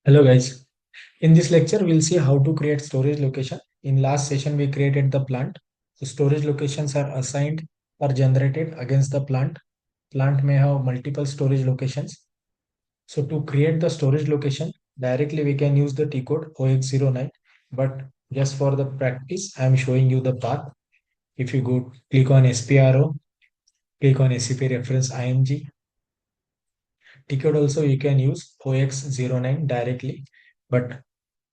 Hello guys. In this lecture, we'll see how to create storage location. In last session, we created the plant. So storage locations are assigned or generated against the plant. Plant may have multiple storage locations. So to create the storage location, directly we can use the T code OX09. But just for the practice, I'm showing you the path. If you go click on SPRO, click on SCP reference IMG. T code also you can use OX09 directly. But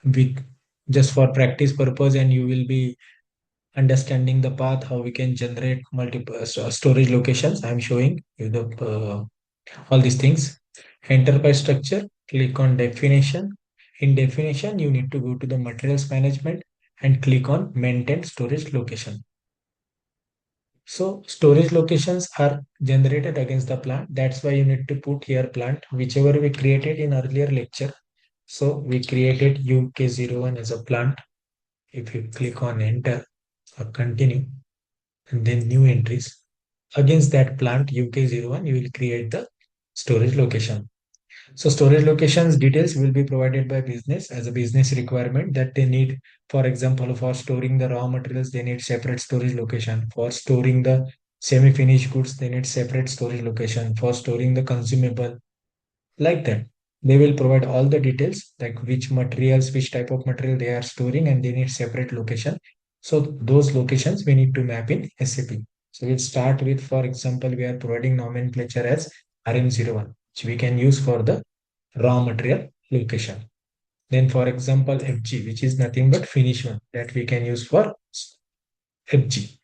with just for practice purpose, and you will be understanding the path how we can generate multiple storage locations. I'm showing you the all these things. Enter by structure, click on definition. In definition, you need to go to the materials management and click on maintain storage location. So storage locations are generated against the plant. That's why you need to put here plant whichever we created in earlier lecture. So we created UK01 as a plant. If you click on enter or continue and then new entries against that plant UK01, you will create the storage location. So storage locations details will be provided by business as a business requirement that they need. For example, for storing the raw materials, they need separate storage location. For storing the semi-finished goods, they need separate storage location. For storing the consumable, like that, they will provide all the details like which materials, which type of material they are storing, and they need separate location. So those locations we need to map in SAP. So we'll start with, for example, we are providing nomenclature as RM01, which we can use for the raw material location. Then for example FG, which is nothing but finish one, that we can use for FG,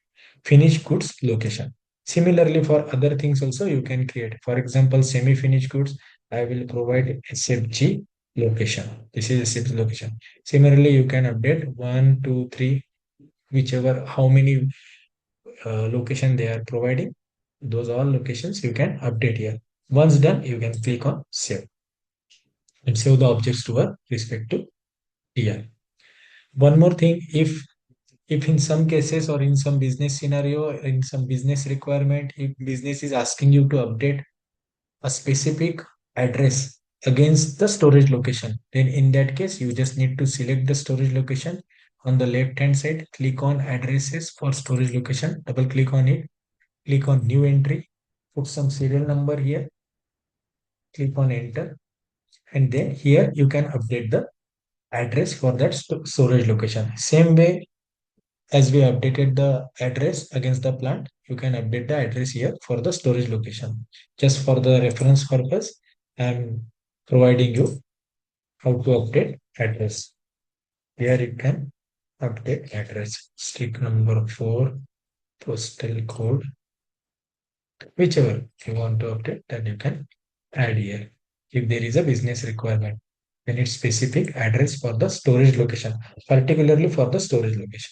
finished goods location. Similarly, for other things also you can create. For example, semi-finished goods, I will provide SFG location. This is SFG location. Similarly, you can update 1, 2, 3, whichever, how many location they are providing. Those all locations you can update here. Once done, you can click on save and save the objects to our respective TR. One more thing, if in some cases or in some business scenario, in some business requirement, if business is asking you to update a specific address against the storage location, then in that case you just need to select the storage location. On the left hand side, click on addresses for storage location, double click on it, click on new entry, put some serial number here, click on enter, and then here you can update the address for that storage location. Same way as we updated the address against the plant, you can update the address here for the storage location. Just for the reference purpose, I'm providing you how to update address. Here you can update address. Stick number 4, postal code, whichever you want to update, then you can add here. If there is a business requirement, then it's specific address for the storage location, particularly for the storage location.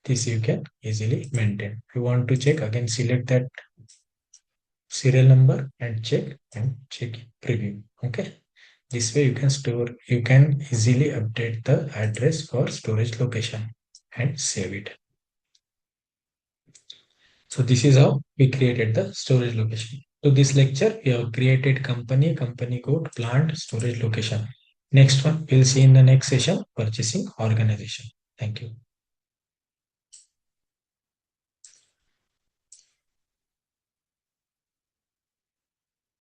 This you can easily maintain. If you want to check, again select that serial number and check preview. Okay. This way you can store, you can easily update the address for storage location and save it. So this is how we created the storage location. So this lecture, we have created company, company code, plant, storage location. Next one, we'll see in the next session, purchasing organization. Thank you.